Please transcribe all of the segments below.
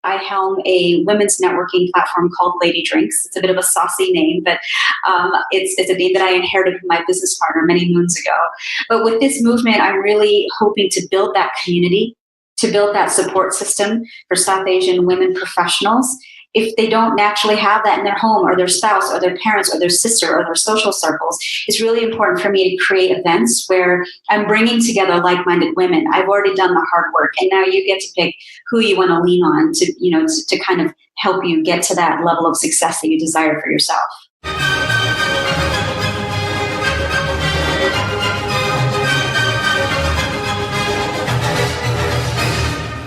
I helm a women's networking platform called LadyDrinks. It's a bit of a saucy name, but it's a name that I inherited from my business partner many moons ago. But with this movement, I'm really hoping to build that community, to build that support system for South Asian women professionals. If they don't naturally have that in their home or their spouse or their parents or their sister or their social circles, it's really important for me to create events where I'm bringing together like-minded women. I've already done the hard work, and now you get to pick who you want to lean on to kind of help you get to that level of success that you desire for yourself.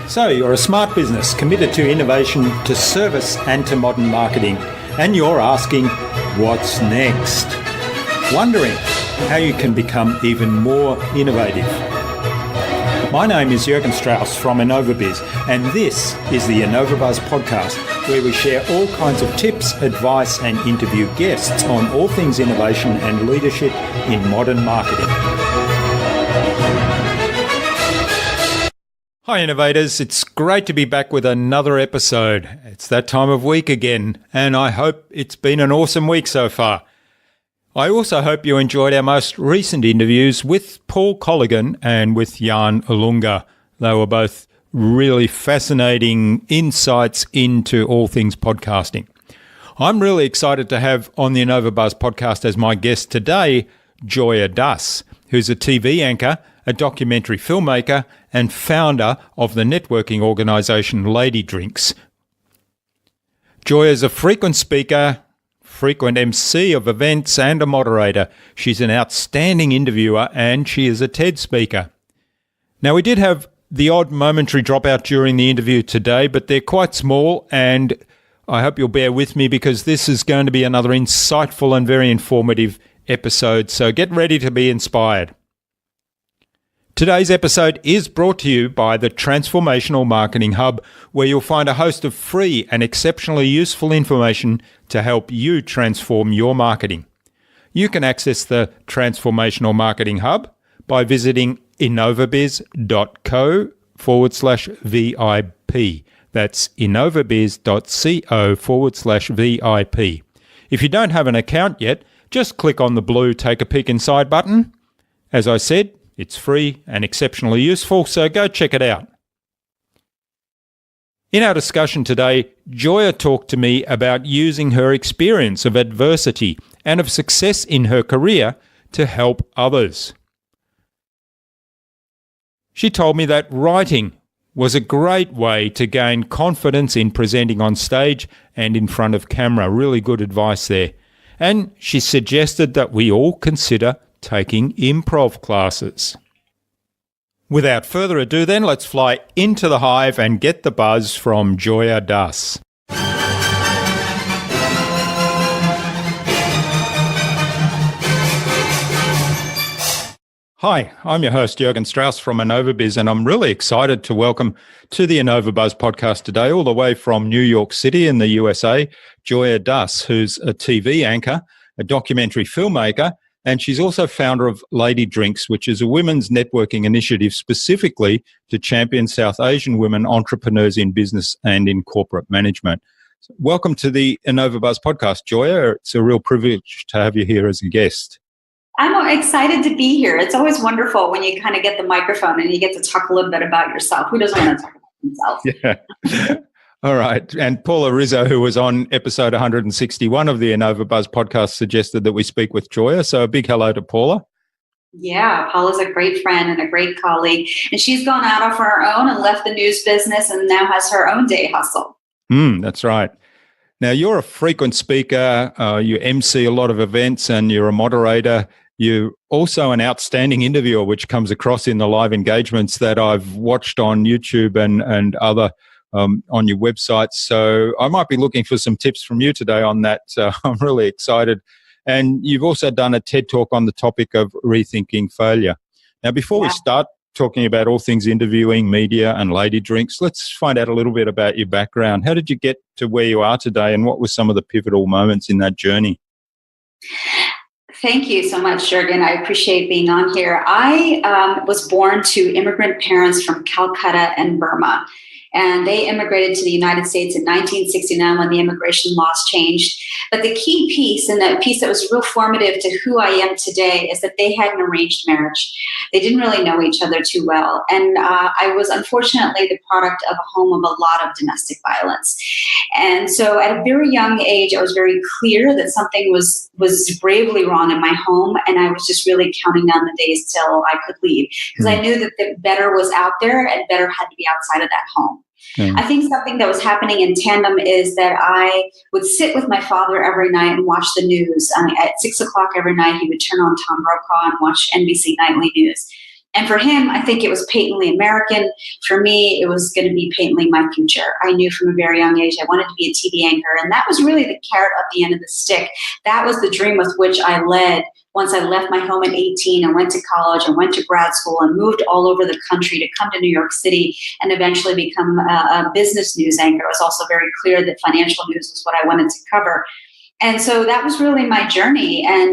So you're a smart business committed to innovation, to service and to modern marketing, and you're asking, what's next? Wondering how you can become even more innovative. My name is Jürgen Strauss from InnovaBuzz, and this is the InnovaBuzz podcast, where we share all kinds of tips, advice and interview guests on all things innovation and leadership in modern marketing. Hi innovators, it's great to be back with another episode. It's that time of week again, and I hope it's been an awesome week so far. I also hope you enjoyed our most recent interviews with Paul Colligan and with Jan Olunga. They were both really fascinating insights into all things podcasting. I'm really excited to have on the InnovaBuzz podcast as my guest today, Joya Dass, who's a TV anchor, a documentary filmmaker, and founder of the networking organisation LadyDrinks. Joya is a frequent speaker, frequent MC of events, and a moderator. She's an outstanding interviewer, and she is a TED speaker. Now, we did have the odd momentary dropout during the interview today, but they're quite small, and I hope you'll bear with me because this is going to be another insightful and very informative episode, so get ready to be inspired. Today's episode is brought to you by the Transformational Marketing Hub, where you'll find a host of free and exceptionally useful information to help you transform your marketing. You can access the Transformational Marketing Hub by visiting innovabiz.co/VIP. That's innovabiz.co/VIP. If you don't have an account yet, just click on the blue Take a Peek Inside button. As I said, it's free and exceptionally useful, so go check it out. In our discussion today, Joya talked to me about using her experience of adversity and of success in her career to help others. She told me that writing was a great way to gain confidence in presenting on stage and in front of camera. Really good advice there. And she suggested that we all consider taking improv classes. Without further ado then, let's fly into the hive and get the buzz from Joya Dass. Hi, I'm your host Jürgen Strauss from InnovaBuzz, and I'm really excited to welcome to the InnovaBuzz podcast today, all the way from New York City in the USA, Joya Dass, who's a TV anchor, a documentary filmmaker, and she's also founder of LadyDrinks, which is a women's networking initiative specifically to champion South Asian women entrepreneurs in business and in corporate management. So welcome to the InnovaBuzz podcast, Joya. It's a real privilege to have you here as a guest. I'm excited to be here. It's always wonderful when you kind of get the microphone and you get to talk a little bit about yourself. Who doesn't want to talk about himself? Yeah. All right. And Paula Rizzo, who was on episode 161 of the InnovaBuzz podcast, suggested that we speak with Joya. So a big hello to Paula. Yeah, Paula's a great friend and a great colleague. And she's gone out on her own and left the news business and now has her own day hustle. That's right. Now, you're a frequent speaker. You MC a lot of events and you're a moderator. You're also an outstanding interviewer, which comes across in the live engagements that I've watched on YouTube and other on your website. So I might be looking for some tips from you today on that. I'm really excited. And you've also done a TED Talk on the topic of rethinking failure. Now, before we start talking about all things interviewing, media and LadyDrinks, let's find out a little bit about your background. How did you get to where you are today, and what were some of the pivotal moments in that journey? Thank you so much, Jürgen. I appreciate being on here. I was born to immigrant parents from Calcutta and Burma. and they immigrated to the United States in 1969 when the immigration laws changed. But the key piece, and the piece that was real formative to who I am today, is that they had an arranged marriage. They didn't really know each other too well. And I was unfortunately the product of a home of a lot of domestic violence. And so at a very young age, I was very clear that something was gravely wrong in my home. And I was just really counting down the days till I could leave, because I knew that the better was out there and better had to be outside of that home. I think something that was happening in tandem is that I would sit with my father every night and watch the news. At 6 o'clock every night, he would turn on Tom Brokaw and watch NBC Nightly News. And for him, I think it was patently American. For me, it was going to be patently my future. I knew from a very young age I wanted to be a TV anchor. And that was really the carrot at the end of the stick. That was the dream with which I led once I left my home at 18 and went to college and went to grad school and moved all over the country to come to New York City and eventually become a business news anchor. It was also very clear that financial news was what I wanted to cover. And so that was really my journey. And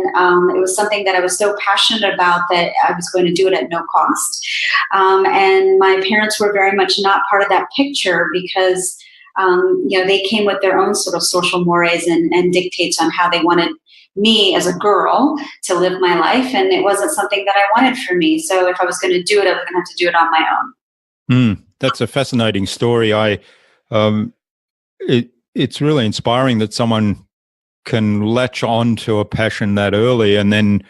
it was something that I was so passionate about that I was going to do it at no cost. And my parents were very much not part of that picture because, they came with their own sort of social mores and dictates on how they wanted me as a girl to live my life. And it wasn't something that I wanted for me. So if I was going to do it, I was going to have to do it on my own. That's a fascinating story. It's really inspiring that someone can latch on to a passion that early and then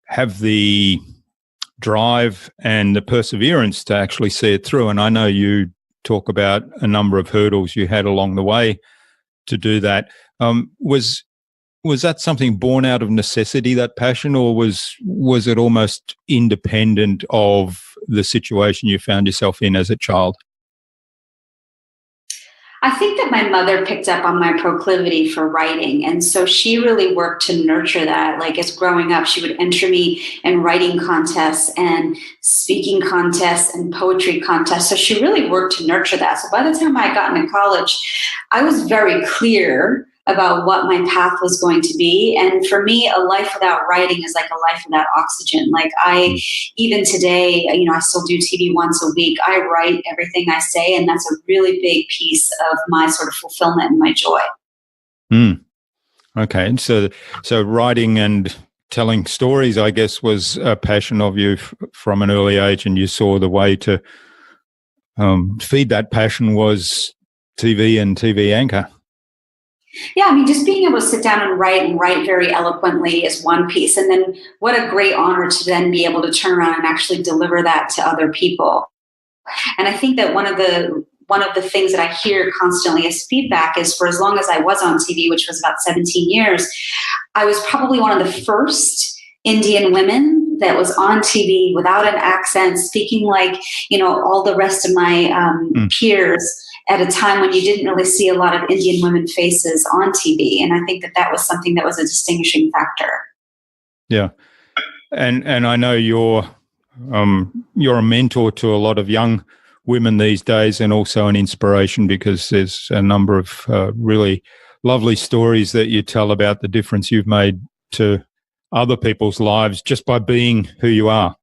have the drive and the perseverance to actually see it through. And I know you talk about a number of hurdles you had along the way to do that. Was that something born out of necessity, that passion, or was it almost independent of the situation you found yourself in as a child? I think that my mother picked up on my proclivity for writing. And so she really worked to nurture that. Like as growing up, she would enter me in writing contests and speaking contests and poetry contests. So she really worked to nurture that. So by the time I got into college, I was very clear about what my path was going to be. And for me, a life without writing is like a life without oxygen. Like even today, I still do TV once a week. I write everything I say, and that's a really big piece of my sort of fulfillment and my joy. Okay. And so writing and telling stories, I guess, was a passion of you from an early age, and you saw the way to feed that passion was TV and TV anchor. Yeah, just being able to sit down and write very eloquently is one piece. And then what a great honor to then be able to turn around and actually deliver that to other people. And I think that one of the things that I hear constantly as feedback is for as long as I was on TV, which was about 17 years, I was probably one of the first Indian women that was on TV without an accent, speaking like, all the rest of my peers, at a time when you didn't really see a lot of Indian women faces on TV. And I think that was something that was a distinguishing factor. Yeah. And I know you're a mentor to a lot of young women these days, and also an inspiration because there's a number of really lovely stories that you tell about the difference you've made to other people's lives just by being who you are.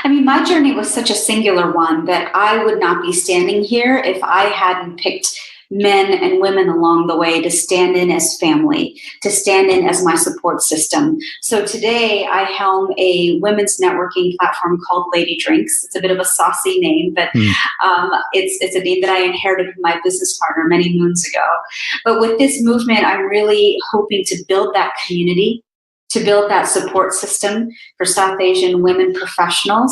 My journey was such a singular one that I would not be standing here if I hadn't picked men and women along the way to stand in as family, to stand in as my support system. So today I helm a women's networking platform called LadyDrinks. It's a bit of a saucy name, but it's a name that I inherited from my business partner many moons ago. But with this movement, I'm really hoping to build that community, to build that support system for South Asian women professionals.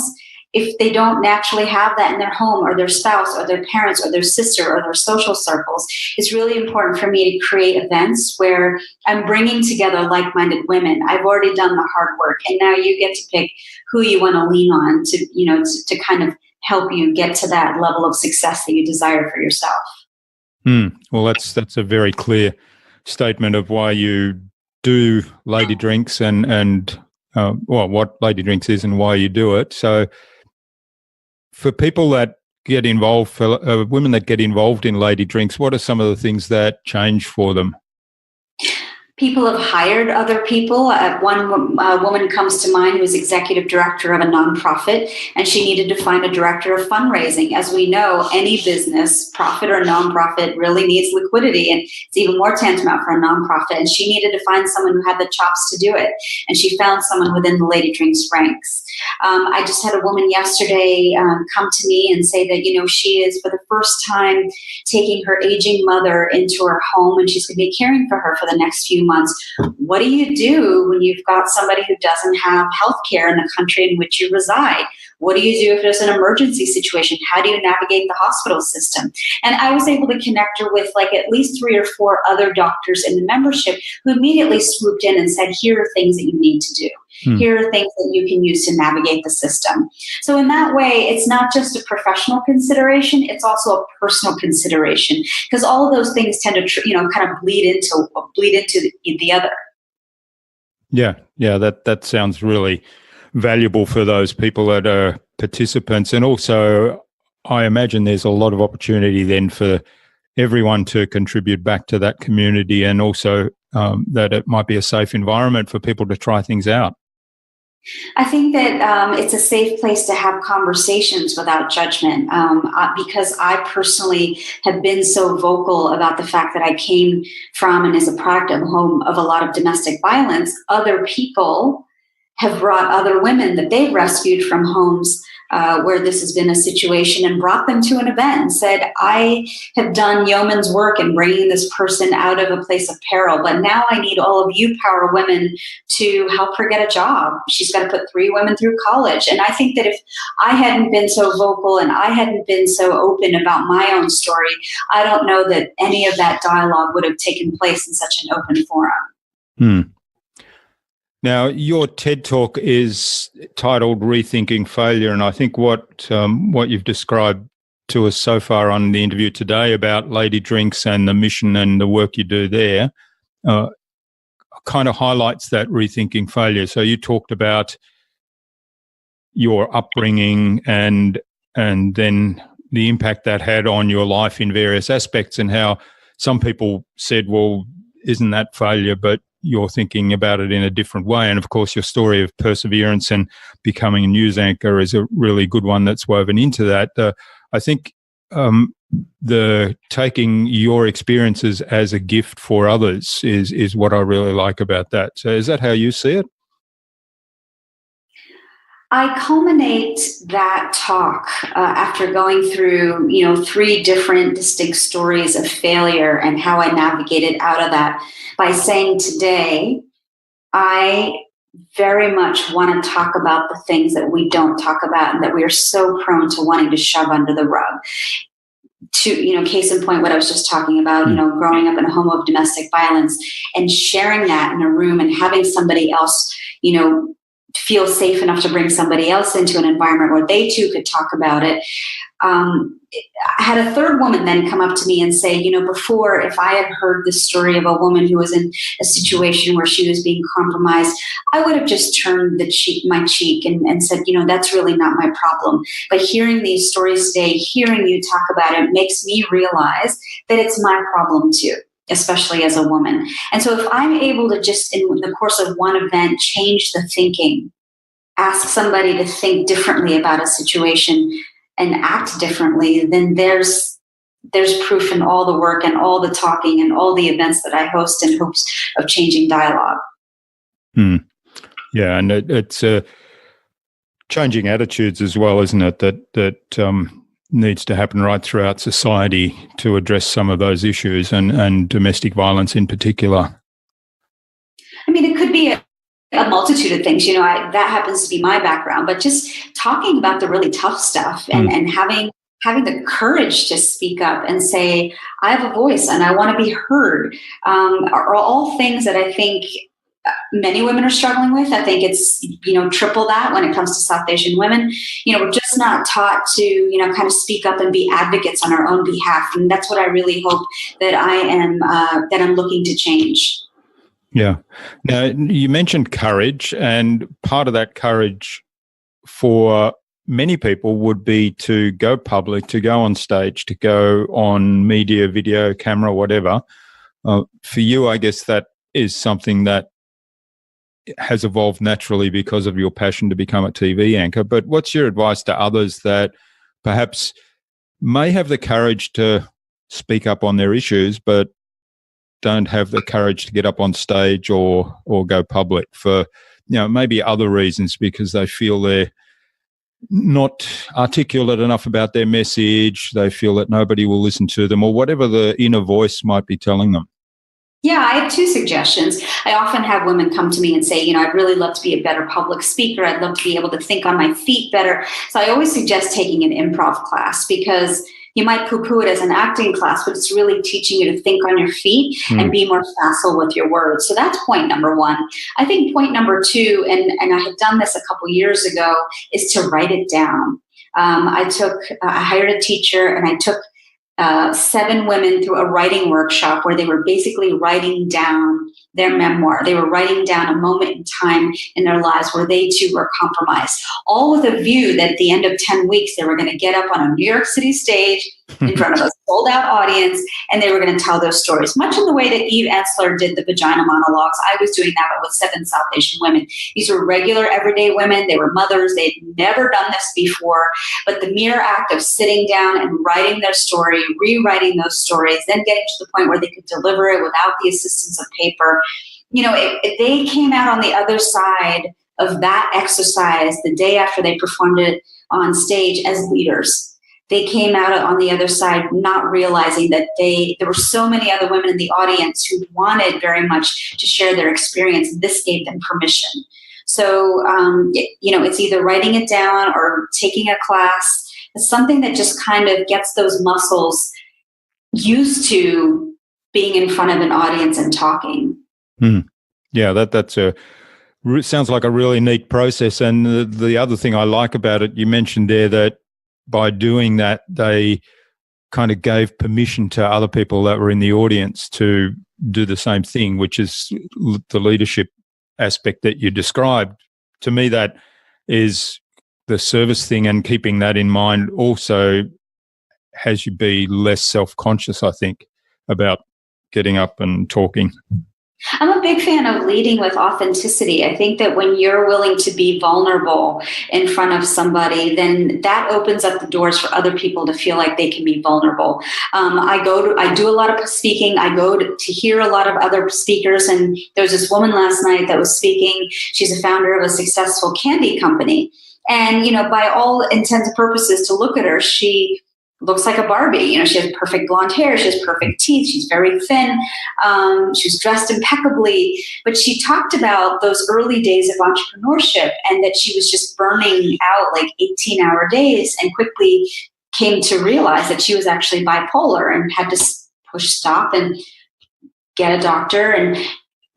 If they don't naturally have that in their home or their spouse or their parents or their sister or their social circles, it's really important for me to create events where I'm bringing together like-minded women. I've already done the hard work, and now you get to pick who you want to lean on to kind of help you get to that level of success that you desire for yourself. Well, that's a very clear statement of why you do LadyDrinks and what LadyDrinks is and why you do it. So for people that get involved, for women that get involved in LadyDrinks, what are some of the things that change for them? People have hired other people. One woman comes to mind who is executive director of a nonprofit, and she needed to find a director of fundraising. As we know, any business, profit or nonprofit, really needs liquidity, and it's even more tantamount for a nonprofit. And she needed to find someone who had the chops to do it, and she found someone within the LadyDrinks ranks. I just had a woman yesterday come to me and say that, she is for the first time taking her aging mother into her home, and she's going to be caring for her for the next few months. What do you do when you've got somebody who doesn't have health care in the country in which you reside? What do you do if there's an emergency situation? How do you navigate the hospital system? And I was able to connect her with at least 3 or 4 other doctors in the membership who immediately swooped in and said, here are things that you need to do. Here are things that you can use to navigate the system. So in that way, it's not just a professional consideration, it's also a personal consideration, because all of those things tend to, kind of bleed into the other. Yeah, that sounds really valuable for those people that are participants. And also, I imagine there's a lot of opportunity then for everyone to contribute back to that community, and also that it might be a safe environment for people to try things out. I think that it's a safe place to have conversations without judgment, because I personally have been so vocal about the fact that I came from and is a product of a home of a lot of domestic violence. Other people have brought other women that they've rescued from homes where this has been a situation, and brought them to an event and said, I have done yeoman's work in bringing this person out of a place of peril, but now I need all of you power women to help her get a job. She's got to put 3 women through college. And I think that if I hadn't been so vocal and I hadn't been so open about my own story, I don't know that any of that dialogue would have taken place in such an open forum. Now, your TED Talk is titled Rethinking Failure, and I think what you've described to us so far on the interview today about LadyDrinks and the mission and the work you do there kind of highlights that rethinking failure. So you talked about your upbringing and then the impact that had on your life in various aspects, and how some people said, well, isn't that failure? But you're thinking about it in a different way. And of course, your story of perseverance and becoming a news anchor is a really good one that's woven into that. I think the taking your experiences as a gift for others is what I really like about that. So is that how you see it? I culminate that talk after going through, 3 different distinct stories of failure and how I navigated out of that by saying today, I very much want to talk about the things that we don't talk about and that we are so prone to wanting to shove under the rug. To, case in point, what I was just talking about, growing up in a home of domestic violence and sharing that in a room and having somebody else, feel safe enough to bring somebody else into an environment where they too could talk about it. I had a third woman then come up to me and say, before, if I had heard the story of a woman who was in a situation where she was being compromised, I would have just turned my cheek and said, that's really not my problem. But hearing these stories today, hearing you talk about it, makes me realize that it's my problem too, especially as a woman. And so if I'm able to just, in the course of one event, change the thinking, ask somebody to think differently about a situation and act differently, then there's proof in all the work and all the talking and all the events that I host in hopes of changing dialogue. Yeah, and it's changing attitudes as well, isn't it? That needs to happen right throughout society to address some of those issues, and domestic violence in particular. I mean, it could be a multitude of things. That happens to be my background, but just talking about the really tough stuff and having the courage to speak up and say, I have a voice and I want to be heard, are all things that I think many women are struggling with. I think it's, triple that when it comes to South Asian women. We're just not taught to, kind of speak up and be advocates on our own behalf. And that's what I really hope that I'm looking to change. Yeah. Now, you mentioned courage, and part of that courage for many people would be to go public, to go on stage, to go on media, video, camera, whatever. For you, I guess that is something that has evolved naturally because of your passion to become a TV anchor. But what's your advice to others that perhaps may have the courage to speak up on their issues, but don't have the courage to get up on stage or go public for, maybe other reasons, because they feel they're not articulate enough about their message, they feel that nobody will listen to them, or whatever the inner voice might be telling them? Yeah, I have two suggestions. I often have women come to me and say, I'd really love to be a better public speaker. I'd love to be able to think on my feet better. So I always suggest taking an improv class, because you might poo-poo it as an acting class, but it's really teaching you to think on your feet and be more facile with your words. So that's point number one. I think point number two, and I had done this a couple years ago, is to write it down. I hired a teacher, and I took 7 women through a writing workshop where they were basically writing down their memoir. They were writing down a moment in time in their lives where they too were compromised, all with a view that at the end of 10 weeks, they were going to get up on a New York City stage in front of a sold out audience, and they were going to tell those stories, much in the way that Eve Ensler did the vagina monologues. I was doing that, but with 7 South Asian women. These were regular, everyday women. They were mothers. They'd never done this before, but the mere act of sitting down and writing their story, rewriting those stories, then getting to the point where they could deliver it without the assistance of paper. If they came out on the other side of that exercise the day after they performed it on stage as leaders. They came out on the other side not realizing that there were so many other women in the audience who wanted very much to share their experience. This gave them permission. So, it's either writing it down or taking a class. It's something that just kind of gets those muscles used to being in front of an audience and talking. Yeah, that's sounds like a really neat process. And the other thing I like about it, you mentioned there that by doing that, they kind of gave permission to other people that were in the audience to do the same thing, which is the leadership aspect that you described. To me, that is the service thing, and keeping that in mind also has you be less self-conscious, I think, about getting up and talking. I'm a big fan of leading with authenticity. I think that when you're willing to be vulnerable in front of somebody, then that opens up the doors for other people to feel like they can be vulnerable. I do a lot of speaking. I go to hear a lot of other speakers. And there was this woman last night that was speaking. She's a founder of a successful candy company. And, by all intents and purposes, to look at her, she looks like a Barbie. She has perfect blonde hair. She has perfect teeth. She's very thin. She's dressed impeccably. But she talked about those early days of entrepreneurship, and that she was just burning out like 18-hour days, and quickly came to realize that she was actually bipolar and had to push stop and get a doctor. And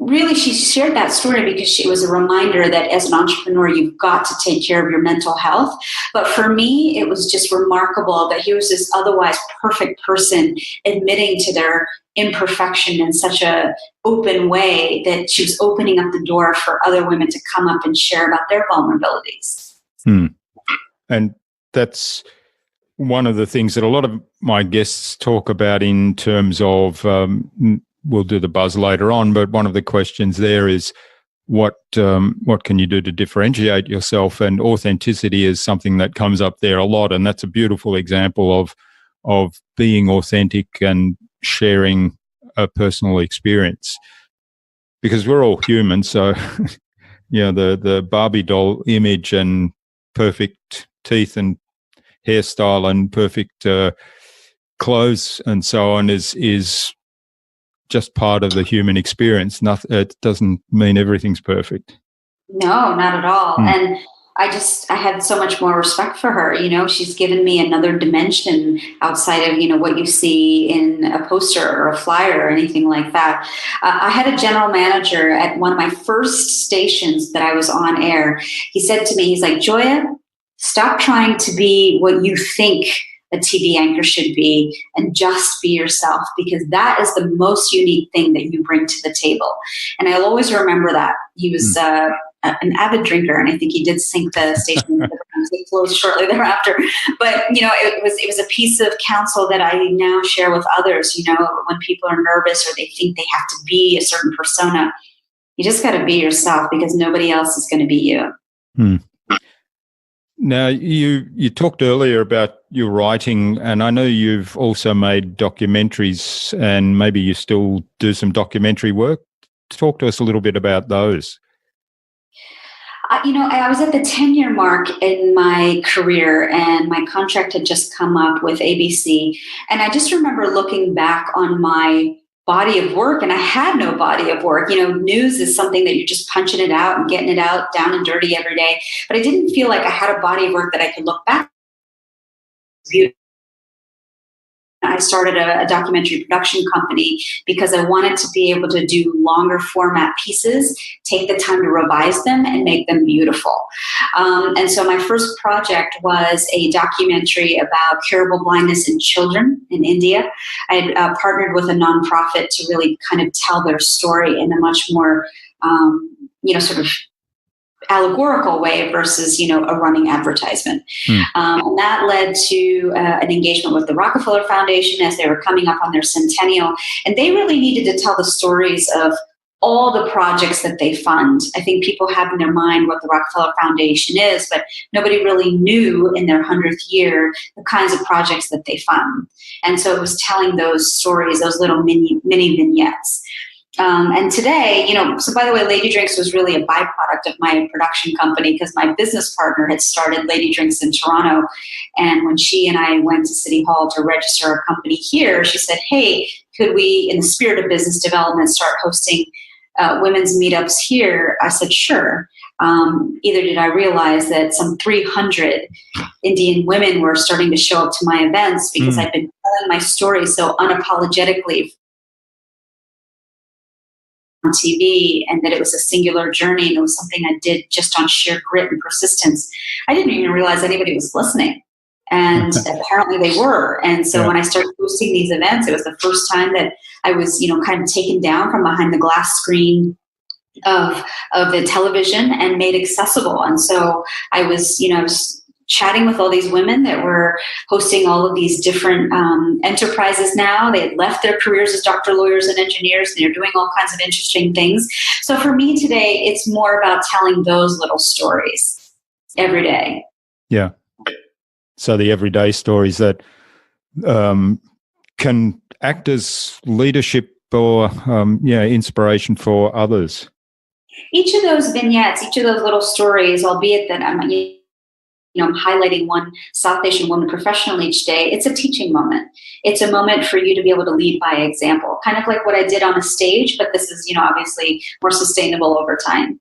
really, she shared that story because it was a reminder that as an entrepreneur, you've got to take care of your mental health. But for me, it was just remarkable that here was this otherwise perfect person admitting to their imperfection in such a open way that she was opening up the door for other women to come up and share about their vulnerabilities. And that's one of the things that a lot of my guests talk about in terms of we'll do the buzz later on, but one of the questions there is what can you do to differentiate yourself? And authenticity is something that comes up there a lot, and that's a beautiful example of being authentic and sharing a personal experience, because we're all human. So, the Barbie doll image and perfect teeth and hairstyle and perfect clothes and so on is just part of the human experience. It doesn't mean everything's perfect. No, not at all. And I had so much more respect for her. She's given me another dimension outside of, what you see in a poster or a flyer or anything like that. I had a general manager at one of my first stations that I was on air. He said to me, he's like, Joya, stop trying to be what you think a TV anchor should be, and just be yourself, because that is the most unique thing that you bring to the table. And I'll always remember that. He was an avid drinker, and I think he did sink the station sometimes it closed shortly thereafter. But, it was a piece of counsel that I now share with others, when people are nervous or they think they have to be a certain persona. You just got to be yourself because nobody else is going to be you. Hmm. Now, you talked earlier about your writing, and I know you've also made documentaries, and maybe you still do some documentary work. Talk to us a little bit about those. I was at the 10-year mark in my career, and my contract had just come up with ABC. And I just remember looking back on my body of work, and I had no body of work. News is something that you're just punching it out and getting it out down and dirty every day. But I didn't feel like I had a body of work that I could look back to. I started a documentary production company because I wanted to be able to do longer format pieces, take the time to revise them and make them beautiful. And so my first project was a documentary about curable blindness in children in India. I had partnered with a nonprofit to really kind of tell their story in a much more, sort of allegorical way versus, a running advertisement. And that led to an engagement with the Rockefeller Foundation as they were coming up on their centennial. And they really needed to tell the stories of all the projects that they fund. I think people have in their mind what the Rockefeller Foundation is, but nobody really knew in their 100th year the kinds of projects that they fund. And so it was telling those stories, those little mini vignettes. And today, so by the way, LadyDrinks was really a byproduct of my production company because my business partner had started LadyDrinks in Toronto. And when she and I went to City Hall to register our company here, she said, hey, could we, in the spirit of business development, start hosting women's meetups here? I said, sure. Either did I realize that some 300 Indian women were starting to show up to my events because I'd been telling my story so unapologetically on TV, and that it was a singular journey and it was something I did just on sheer grit and persistence. I didn't even realize anybody was listening. And apparently they were. And so when I started hosting these events, it was the first time that I was, kind of taken down from behind the glass screen of the television and made accessible. And so I was, chatting with all these women that were hosting all of these different enterprises now. They had left their careers as doctor, lawyers, and engineers, and they're doing all kinds of interesting things. So for me today, it's more about telling those little stories every day. Yeah. So the everyday stories that can act as leadership or inspiration for others. Each of those vignettes, each of those little stories, albeit that I'm highlighting one South Asian woman professionally each day, it's a teaching moment. It's a moment for you to be able to lead by example, kind of like what I did on a stage, but this is, obviously more sustainable over time.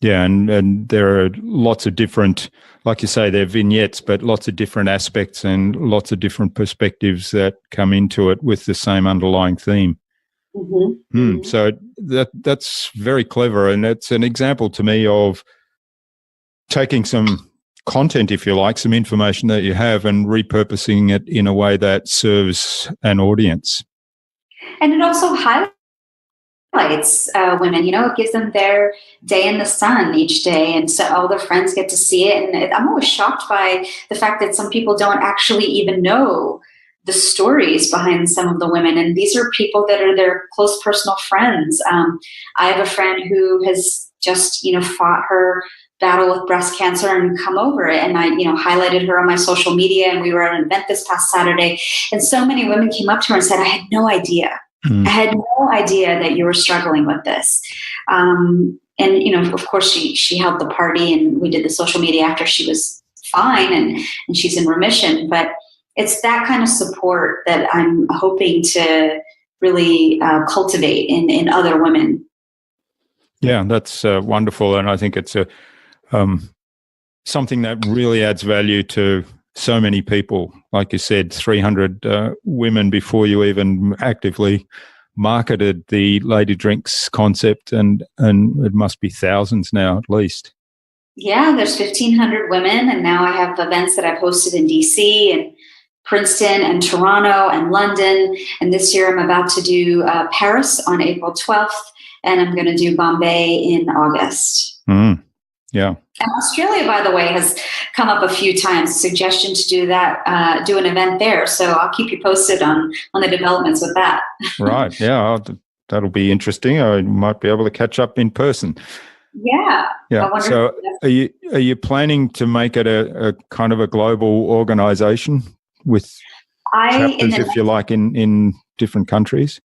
Yeah, and there are lots of different, like you say, they're vignettes, but lots of different aspects and lots of different perspectives that come into it with the same underlying theme. So that's very clever, and it's an example to me of taking some content, if you like, some information that you have and repurposing it in a way that serves an audience. And it also highlights women, it gives them their day in the sun each day. And so all their friends get to see it. And I'm always shocked by the fact that some people don't actually even know the stories behind some of the women. And these are people that are their close personal friends. I have a friend who has just, fought her battle with breast cancer and come over it. And I, highlighted her on my social media, and we were at an event this past Saturday. And so many women came up to her and said, I had no idea. I had no idea that you were struggling with this. And, of course she held the party and we did the social media after she was fine and she's in remission. But it's that kind of support that I'm hoping to really cultivate in other women. Yeah, that's wonderful. And I think it's something that really adds value to so many people. Like you said, 300 women before you even actively marketed the LadyDrinks concept, and it must be thousands now at least. Yeah, there's 1,500 women, and now I have events that I've hosted in DC and Princeton and Toronto and London. And this year I'm about to do Paris on April 12th, and I'm going to do Bombay in August. Yeah. And Australia, by the way, has come up a few times, suggestion to do that, do an event there. So I'll keep you posted on the developments with that. Right. Yeah. That'll be interesting. I might be able to catch up in person. Yeah. Yeah. So are you planning to make it a kind of a global organization with chapters, if you like, in different countries?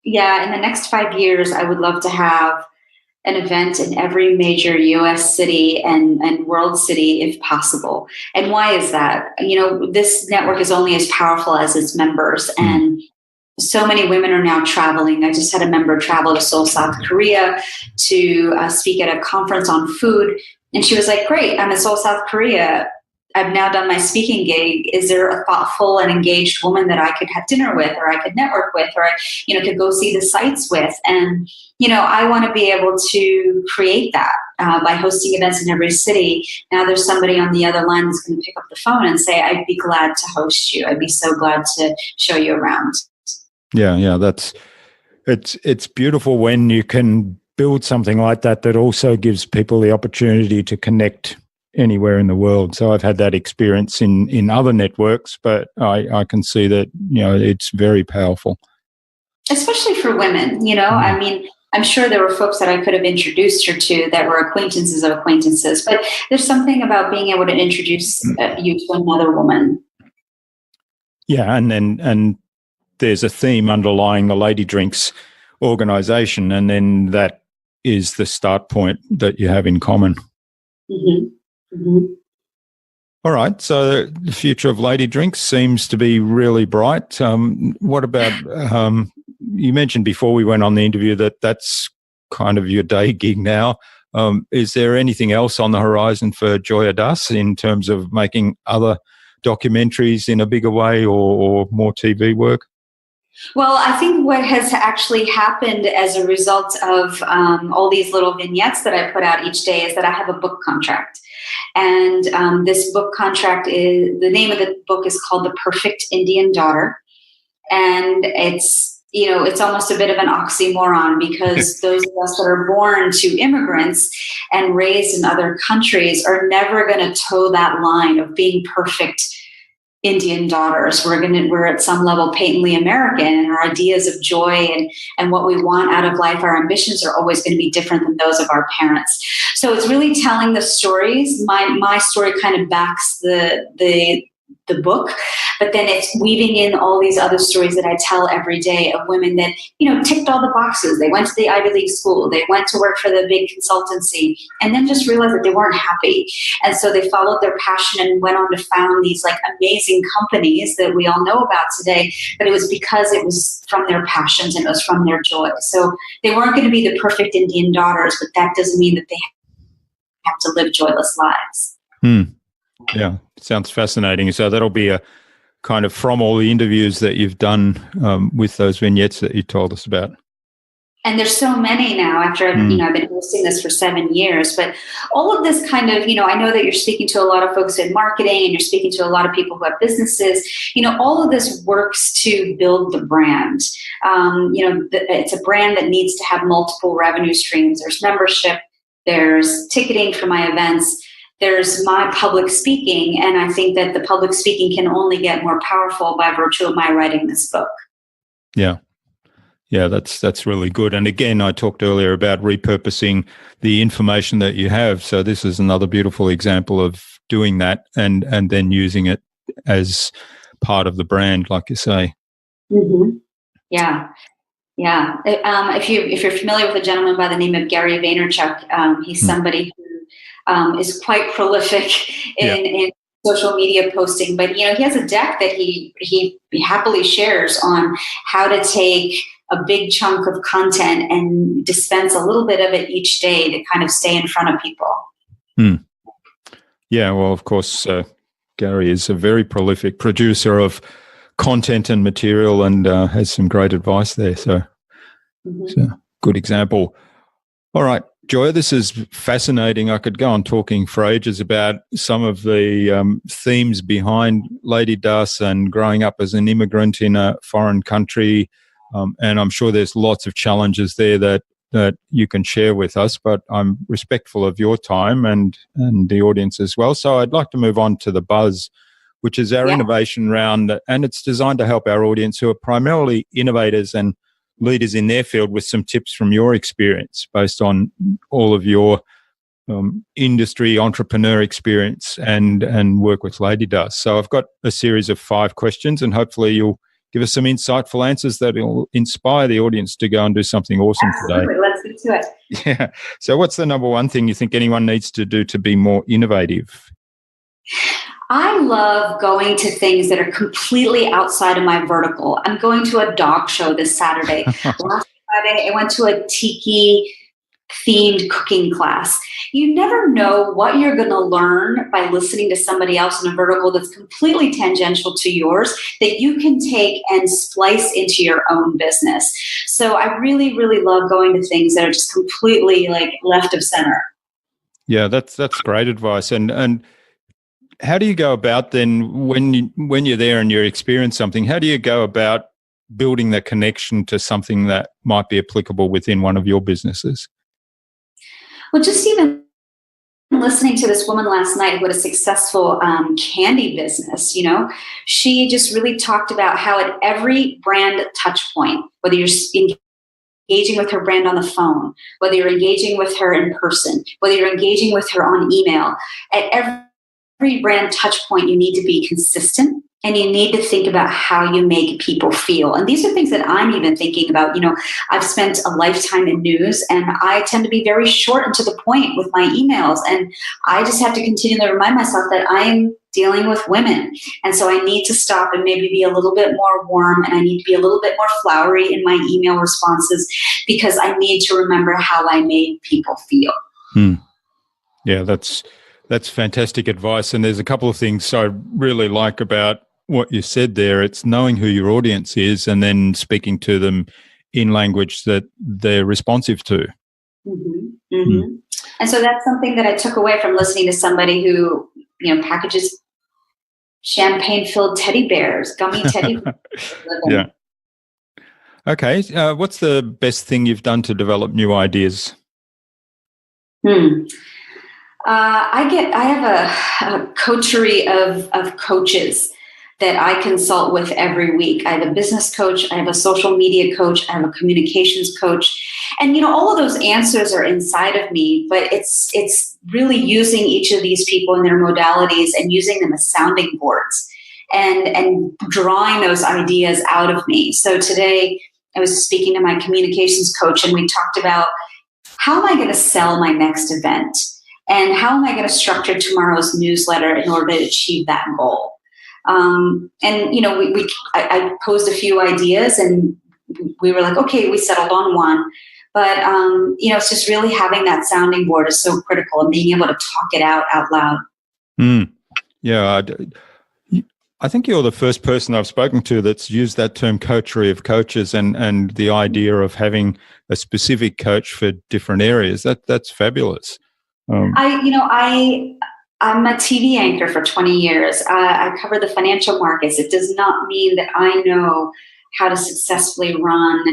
Yeah. In the next 5 years, I would love to have an event in every major US city and world city if possible. And why is that? This network is only as powerful as its members. And so many women are now traveling. I just had a member travel to Seoul, South Korea to speak at a conference on food. And she was like, great, I'm in Seoul, South Korea. I've now done my speaking gig. Is there a thoughtful and engaged woman that I could have dinner with, or I could network with, or I, could go see the sites with? And, I want to be able to create that by hosting events in every city. Now there's somebody on the other line that's going to pick up the phone and say, I'd be glad to host you. I'd be so glad to show you around. Yeah. It's beautiful when you can build something like that also gives people the opportunity to connect anywhere in the world. So I've had that experience in other networks, but I can see that, it's very powerful. Especially for women, I mean, I'm sure there were folks that I could have introduced her to that were acquaintances of acquaintances, but there's something about being able to introduce you to another woman. Yeah. And there's a theme underlying the LadyDrinks organization, and then that is the start point that you have in common. Mm-hmm. Mm-hmm. All right. So the future of LadyDrinks seems to be really bright. What about, you mentioned before we went on the interview that that's kind of your day gig now. Is there anything else on the horizon for Joya Dass in terms of making other documentaries in a bigger way or more TV work? Well, I think what has actually happened as a result of all these little vignettes that I put out each day is that I have a book contract. And this book contract is, the name of the book is called The Perfect Indian Daughter. And it's almost a bit of an oxymoron because those of us that are born to immigrants and raised in other countries are never going to toe that line of being perfect Indian daughters. We're at some level patently American, and our ideas of joy and what we want out of life, our ambitions are always going to be different than those of our parents. So it's really telling the stories. My story kind of backs the book, but then it's weaving in all these other stories that I tell every day of women that, ticked all the boxes. They went to the Ivy League school. They went to work for the big consultancy and then just realized that they weren't happy. And so they followed their passion and went on to found these amazing companies that we all know about today. But it was because it was from their passions and it was from their joy. So they weren't going to be the perfect Indian daughters, but that doesn't mean that they have to live joyless lives. Yeah, sounds fascinating. So that'll be a kind of from all the interviews that you've done with those vignettes that you told us about. And there's so many now after I've been hosting this for 7 years, but all of this kind of, I know that you're speaking to a lot of folks in marketing and you're speaking to a lot of people who have businesses, all of this works to build the brand. It's a brand that needs to have multiple revenue streams. There's membership, there's ticketing for my events, there's my public speaking, and I think that the public speaking can only get more powerful by virtue of my writing this book. Yeah, that's really good. And again, I talked earlier about repurposing the information that you have. So this is another beautiful example of doing that and then using it as part of the brand, like you say. Mm-hmm. Yeah. If you're familiar with a gentleman by the name of Gary Vaynerchuk, he's somebody who is quite prolific in social media posting, but he has a deck that he happily shares on how to take a big chunk of content and dispense a little bit of it each day to kind of stay in front of people. Yeah, well, of course, Gary is a very prolific producer of content and material and has some great advice there. So it's a good example. All right, Joya, this is fascinating. I could go on talking for ages about some of the themes behind Lady Dass and growing up as an immigrant in a foreign country. And I'm sure there's lots of challenges there that that you can share with us, but I'm respectful of your time and the audience as well. So I'd like to move on to the Buzz, which is our innovation round, and it's designed to help our audience who are primarily innovators and leaders in their field with some tips from your experience based on all of your industry entrepreneur experience and work with Lady Dass. So I've got a series of 5 questions, and hopefully you'll give us some insightful answers that will inspire the audience to go and do something awesome today. Let's get to it. Yeah. So what's the number one thing you think anyone needs to do to be more innovative? I love going to things that are completely outside of my vertical. I'm going to a dog show this Saturday. Last Friday, I went to a tiki themed cooking class. You never know what you're going to learn by listening to somebody else in a vertical that's completely tangential to yours that you can take and splice into your own business. So I really, really love going to things that are just completely like left of center. Yeah, that's great advice. And how do you go about then when you're there and you experience something, how do you go about building the connection to something that might be applicable within one of your businesses? Well, just even listening to this woman last night who had a successful candy business, she just really talked about how at every brand touch point, whether you're engaging with her brand on the phone, whether you're engaging with her in person, whether you're engaging with her on email, at every brand touch point, you need to be consistent. And you need to think about how you make people feel. And these are things that I'm even thinking about. I've spent a lifetime in news, and I tend to be very short and to the point with my emails. And I just have to continue to remind myself that I'm dealing with women. And so I need to stop and maybe be a little bit more warm, and I need to be a little bit more flowery in my email responses because I need to remember how I made people feel. Yeah, that's fantastic advice. And there's a couple of things I really like about what you said there. It's knowing who your audience is and then speaking to them in language that they're responsive to. And so that's something that I took away from listening to somebody who, packages champagne-filled teddy bears, gummy teddy bears. Yeah. Okay. What's the best thing you've done to develop new ideas? I have a coterie of coaches that I consult with every week. I have a business coach, I have a social media coach, I have a communications coach. And all of those answers are inside of me, but it's really using each of these people in their modalities and using them as sounding boards and drawing those ideas out of me. So today I was speaking to my communications coach, and we talked about how am I going to sell my next event? And how am I going to structure tomorrow's newsletter in order to achieve that goal? I posed a few ideas, and we were like, okay, we settled on one. But, it's just really having that sounding board is so critical, and being able to talk it out loud. Yeah, I think you're the first person I've spoken to that's used that term coterie of coaches and the idea of having a specific coach for different areas. That's fabulous. I'm a TV anchor for 20 years. I cover the financial markets. It does not mean that I know how to successfully run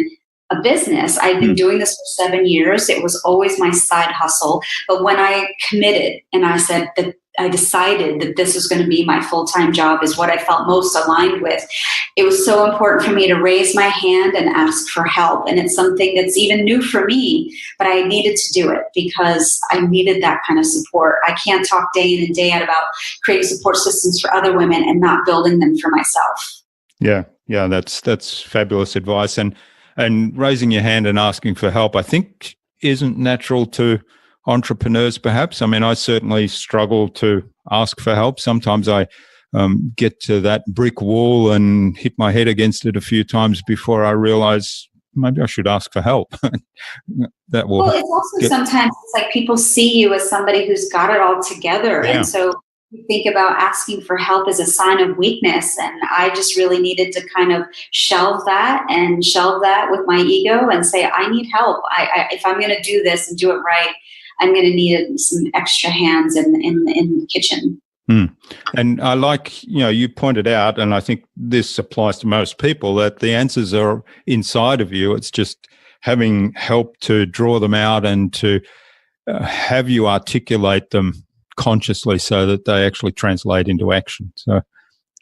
a business. I've been doing this for 7 years. It was always my side hustle. But when I committed and I said that I decided that this was going to be my full-time job, is what I felt most aligned with, it was so important for me to raise my hand and ask for help. And it's something that's even new for me, but I needed to do it because I needed that kind of support. I can't talk day in and day out about creating support systems for other women and not building them for myself. Yeah, that's fabulous advice. And raising your hand and asking for help, I think, isn't natural to entrepreneurs, perhaps. I mean, I certainly struggle to ask for help. Sometimes I get to that brick wall and hit my head against it a few times before I realize maybe I should ask for help. That will. Well, it's also sometimes it's like people see you as somebody who's got it all together. Yeah. And so you think about asking for help as a sign of weakness. And I just really needed to kind of shelve that with my ego and say, I need help. If I'm going to do this and do it right, I'm going to need some extra hands in the kitchen. And I like, you pointed out, and I think this applies to most people, that the answers are inside of you. It's just having helped to draw them out and to have you articulate them consciously so that they actually translate into action. So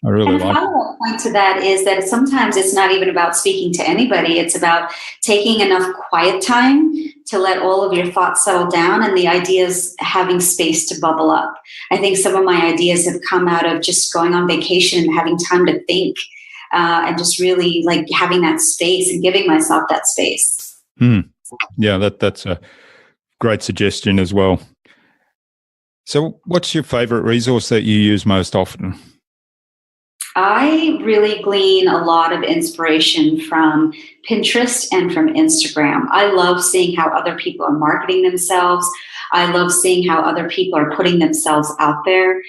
I really like it. And a follow-up point to that is that sometimes it's not even about speaking to anybody. It's about taking enough quiet time to let all of your thoughts settle down and the ideas having space to bubble up. I think some of my ideas have come out of just going on vacation and having time to think and just really like having that space and giving myself that space. Yeah, that's a great suggestion as well. So what's your favorite resource that you use most often? I really glean a lot of inspiration from Pinterest and from Instagram. I love seeing how other people are marketing themselves. I love seeing how other people are putting themselves out there.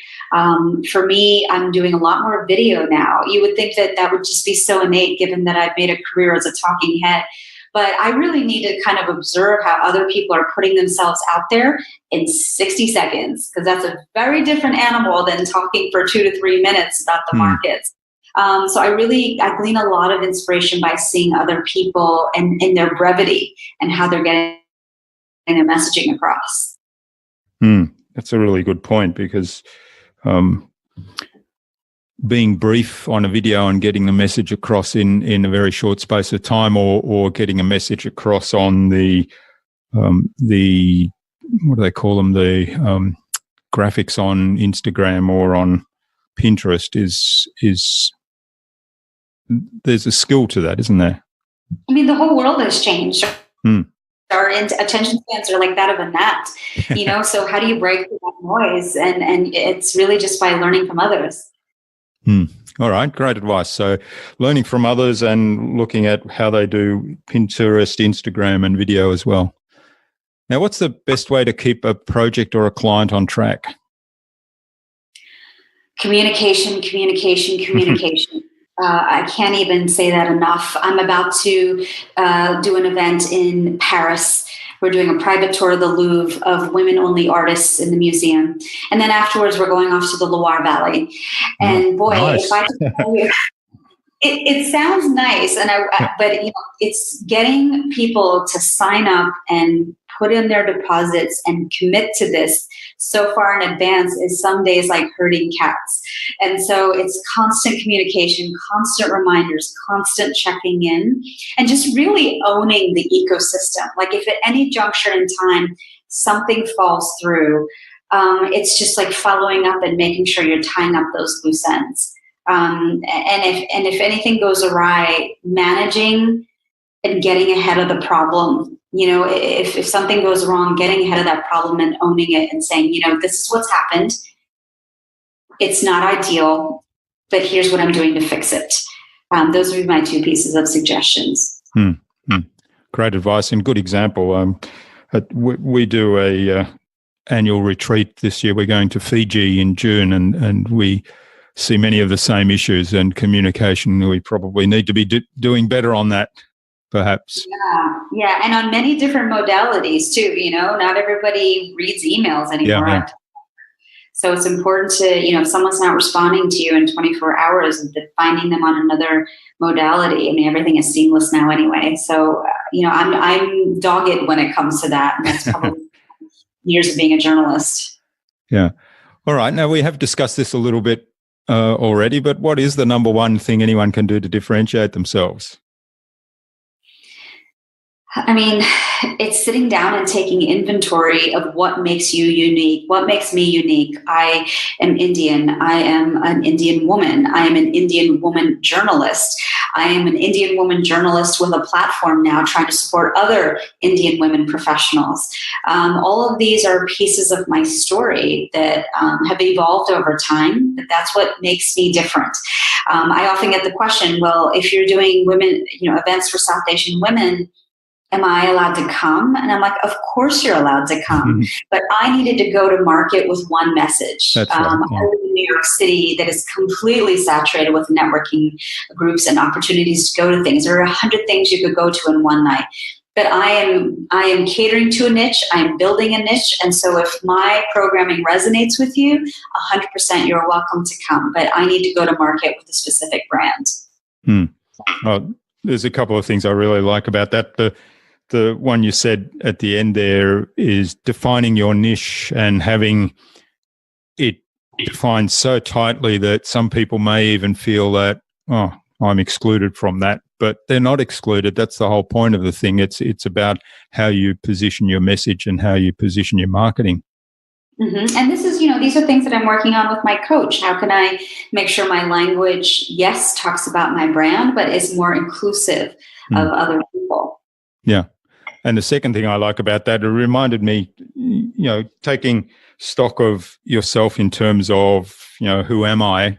For me, I'm doing a lot more video now. You would think that that would just be so innate given that I've made a career as a talking head. But I really need to kind of observe how other people are putting themselves out there in 60 seconds, because that's a very different animal than talking for 2 to 3 minutes about the markets. So I glean a lot of inspiration by seeing other people and in their brevity and how they're getting their messaging across. That's a really good point, because being brief on a video and getting the message across in a very short space of time, or getting a message across on the what do they call them, the graphics on Instagram or on Pinterest is there's a skill to that, isn't there? I mean, the whole world has changed. Our attention spans are like that of a gnat, so how do you break through that noise? And it's really just by learning from others. All right, great advice. So learning from others and looking at how they do Pinterest, Instagram, and video as well. Now, what's the best way to keep a project or a client on track? Communication. I can't even say that enough. I'm about to do an event in Paris. We're doing a private tour of the Louvre of women-only artists in the museum. And then afterwards, we're going off to the Loire Valley. And boy, nice. If I can tell you, it sounds nice, but it's getting people to sign up and put in their deposits and commit to this so far in advance is some days like herding cats. And so it's constant communication, constant reminders, constant checking in, and just really owning the ecosystem. Like if at any juncture in time something falls through, it's just like following up and making sure you're tying up those loose ends. And if anything goes awry, managing and getting ahead of the problem. If something goes wrong, getting ahead of that problem and owning it and saying, this is what's happened. It's not ideal, but here's what I'm doing to fix it. Those would be my 2 pieces of suggestions. Great advice and good example. We do a annual retreat this year. We're going to Fiji in June, and we see many of the same issues and communication. We probably need to be doing better on that, perhaps. Yeah, and on many different modalities too. Not everybody reads emails anymore. Yeah. So it's important to, if someone's not responding to you in 24 hours, finding them on another modality. I mean, everything is seamless now anyway. So, I'm dogged when it comes to that. And that's probably years of being a journalist. Yeah. All right. Now, we have discussed this a little bit already, but what is the number one thing anyone can do to differentiate themselves? I mean, it's sitting down and taking inventory of what makes you unique, what makes me unique. I am Indian. I am an Indian woman. I am an Indian woman journalist. I am an Indian woman journalist with a platform now trying to support other Indian women professionals. All of these are pieces of my story that have evolved over time, but that's what makes me different. I often get the question, well, if you're doing women, events for South Asian women, am I allowed to come? And I'm like, of course you're allowed to come. But I needed to go to market with one message. That's right, yeah. I live in New York City that is completely saturated with networking groups and opportunities to go to things. There are 100 things you could go to in one night. But I am catering to a niche. I'm building a niche. And so if my programming resonates with you, 100% you're welcome to come. But I need to go to market with a specific brand. Well, there's a couple of things I really like about that. the one you said at the end there is defining your niche and having it defined so tightly that some people may even feel that, oh, I'm excluded from that, but they're not excluded. That's the whole point of the thing. It's about how you position your message and how you position your marketing. Mm-hmm. And this is, these are things that I'm working on with my coach. How can I make sure my language, yes, talks about my brand, but is more inclusive of other people? Yeah. And the second thing I like about that, it reminded me, taking stock of yourself in terms of, who am I?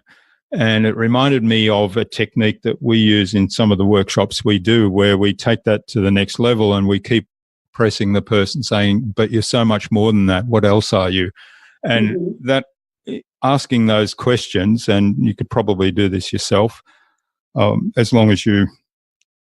And it reminded me of a technique that we use in some of the workshops we do, where we take that to the next level and we keep pressing the person saying, but you're so much more than that. What else are you? And that asking those questions, and you could probably do this yourself, as long as you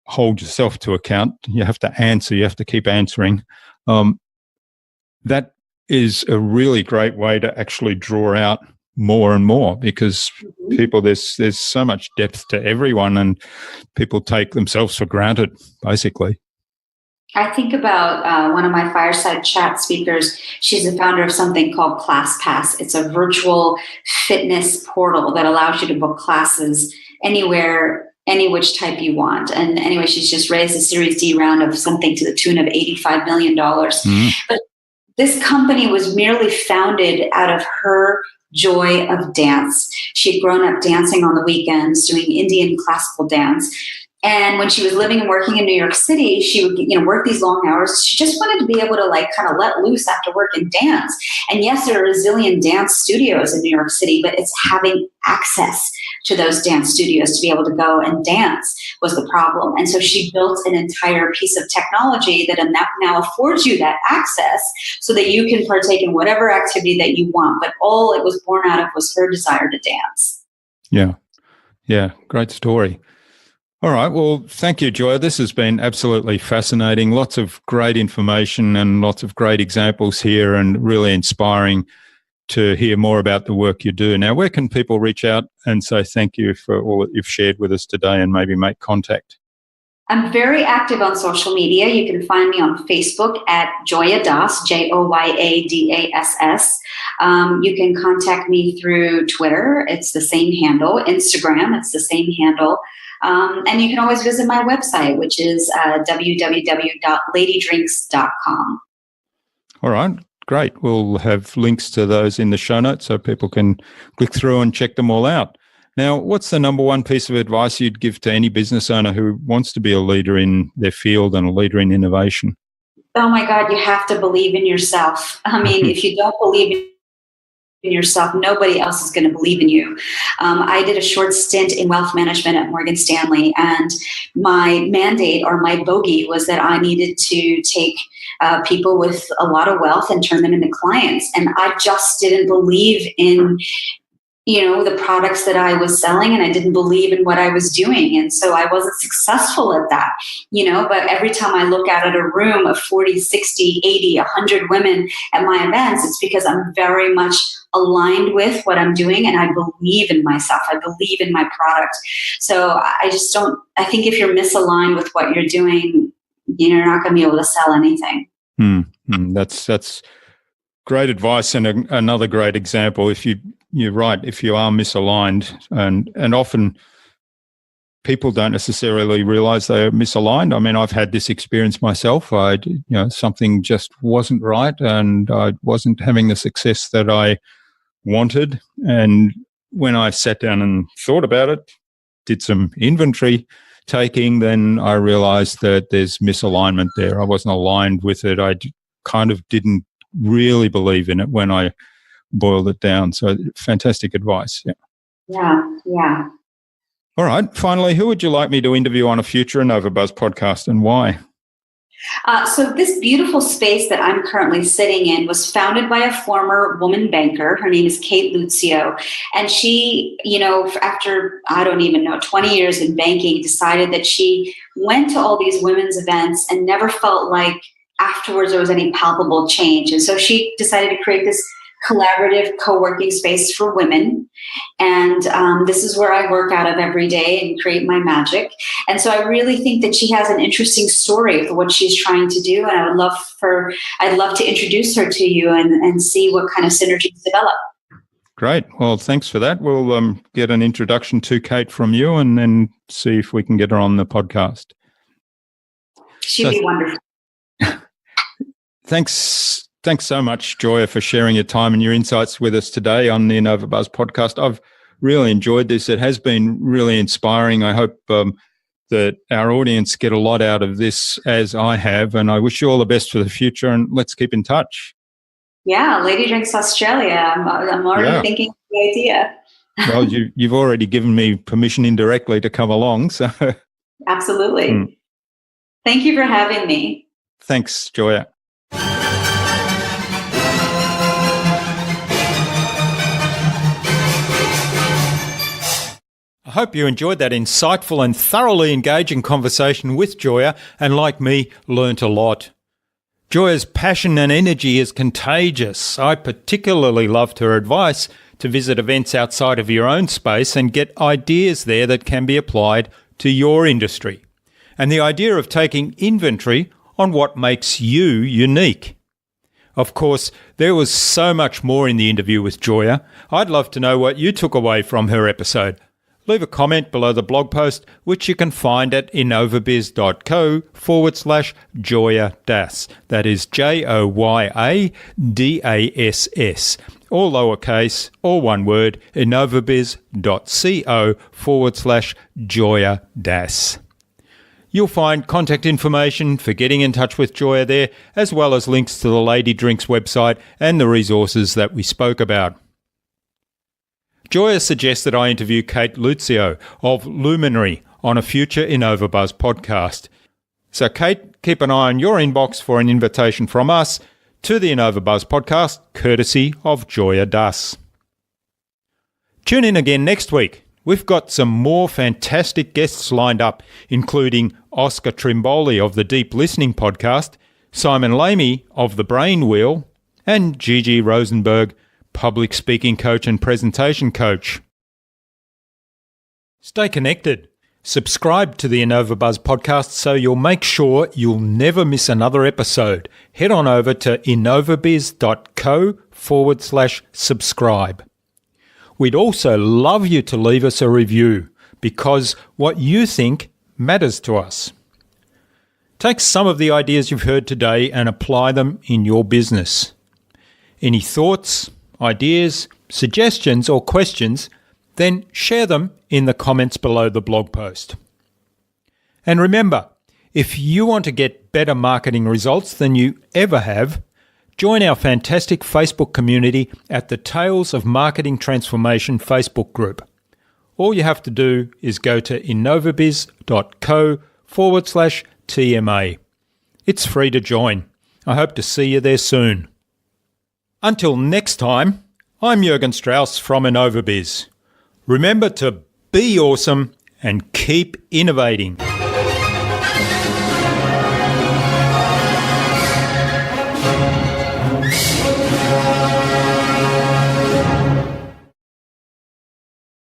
hold yourself to account, you have to answer, you have to keep answering. That is a really great way to actually draw out more and more, because people, there's so much depth to everyone, and people take themselves for granted, basically. I think about one of my fireside chat speakers. She's the founder of something called ClassPass. It's a virtual fitness portal that allows you to book classes anywhere, any which type you want. And anyway, she's just raised a Series D round of something to the tune of $85 million. But this company was merely founded out of her joy of dance. She had grown up dancing on the weekends, doing Indian classical dance. And when she was living and working in New York City, she would, work these long hours. She just wanted to be able to kind of let loose after work and dance. And yes, there are a zillion dance studios in New York City, but it's having access to those dance studios to be able to go and dance was the problem. And so she built an entire piece of technology that now affords you that access so that you can partake in whatever activity that you want. But all it was born out of was her desire to dance. Yeah. Yeah. Great story. All right. Well, thank you, Joya. This has been absolutely fascinating. Lots of great information and lots of great examples here, and really inspiring to hear more about the work you do. Now, where can people reach out and say thank you for all that you've shared with us today and maybe make contact? I'm very active on social media. You can find me on Facebook at Joya Dass, JoyaDass. You can contact me through Twitter. It's the same handle. Instagram, it's the same handle. And you can always visit my website, which is www.ladydrinks.com. All right, great. We'll have links to those in the show notes so people can click through and check them all out. Now, what's the number one piece of advice you'd give to any business owner who wants to be a leader in their field and a leader in innovation? Oh my God, you have to believe in yourself. I mean, if you don't believe in yourself, nobody else is going to believe in you. I did a short stint in wealth management at Morgan Stanley, and my mandate or my bogey was that I needed to take people with a lot of wealth and turn them into clients. And I just didn't believe in the products that I was selling, and I didn't believe in what I was doing. And so I wasn't successful at that, but every time I look out at a room of 40, 60, 80, 100 women at my events, it's because I'm very much aligned with what I'm doing, and I believe in myself. I believe in my product. So I think if you're misaligned with what you're doing, you're not going to be able to sell anything. That's great advice, and another great example. You're right, if you are misaligned, and often people don't necessarily realize they're misaligned. I mean, I've had this experience myself. Something just wasn't right, and I wasn't having the success that I wanted. And when I sat down and thought about it, did some inventory taking, then I realized that there's misalignment there. I wasn't aligned with it. I kind of didn't really believe in it when I boiled it down. So fantastic advice. Yeah. All right. Finally, who would you like me to interview on a future InnovaBuzz podcast, and why? So this beautiful space that I'm currently sitting in was founded by a former woman banker. Her name is Kate Lucio. And she, after, 20 years in banking, decided that she went to all these women's events and never felt like afterwards there was any palpable change. And so she decided to create this collaborative co-working space for women. And this is where I work out of every day and create my magic. And so I really think that she has an interesting story of what she's trying to do. And I'd love to introduce her to you and see what kind of synergies develop. Great. Well, thanks for that. We'll get an introduction to Kate from you and then see if we can get her on the podcast. She'd be wonderful. Thanks so much, Joya, for sharing your time and your insights with us today on the InnovaBuzz podcast. I've really enjoyed this. It has been really inspiring. I hope that our audience get a lot out of this, as I have, and I wish you all the best for the future, and let's keep in touch. Yeah, LadyDrinks Australia. I'm already thinking of the idea. Well, you've already given me permission indirectly to come along, so. Absolutely. Thank you for having me. Thanks, Joya. I hope you enjoyed that insightful and thoroughly engaging conversation with Joya and, like me, learnt a lot. Joya's passion and energy is contagious. I particularly loved her advice to visit events outside of your own space and get ideas there that can be applied to your industry. And the idea of taking inventory on what makes you unique. Of course, there was so much more in the interview with Joya. I'd love to know what you took away from her episode. Leave a comment below the blog post, which you can find at innovabiz.co/Joya Dass. That is JOYADASS. All lowercase, all one word, innovabiz.co/Joya Dass. You'll find contact information for getting in touch with Joya there, as well as links to the LadyDrinks website and the resources that we spoke about. Joya suggests that I interview Kate Luzio of Luminary on a future InnovaBuzz podcast. So Kate, keep an eye on your inbox for an invitation from us to the InnovaBuzz podcast, courtesy of Joya Dass. Tune in again next week. We've got some more fantastic guests lined up, including Oscar Trimboli of the Deep Listening podcast, Simon Lamy of the Brain Wheel, and Gigi Rosenberg, public speaking coach and presentation coach. Stay connected. Subscribe to the InnovaBuzz podcast so you'll make sure you'll never miss another episode. Head on over to innovabiz.co/subscribe. We'd also love you to leave us a review because what you think matters to us. Take some of the ideas you've heard today and apply them in your business. Any thoughts, ideas, suggestions or questions, then share them in the comments below the blog post. And remember, if you want to get better marketing results than you ever have, join our fantastic Facebook community at the Tales of Marketing Transformation Facebook group. All you have to do is go to innovabiz.co/TMA. It's free to join. I hope to see you there soon. Until next time, I'm Jürgen Strauss from InnovaBiz. Remember to be awesome and keep innovating.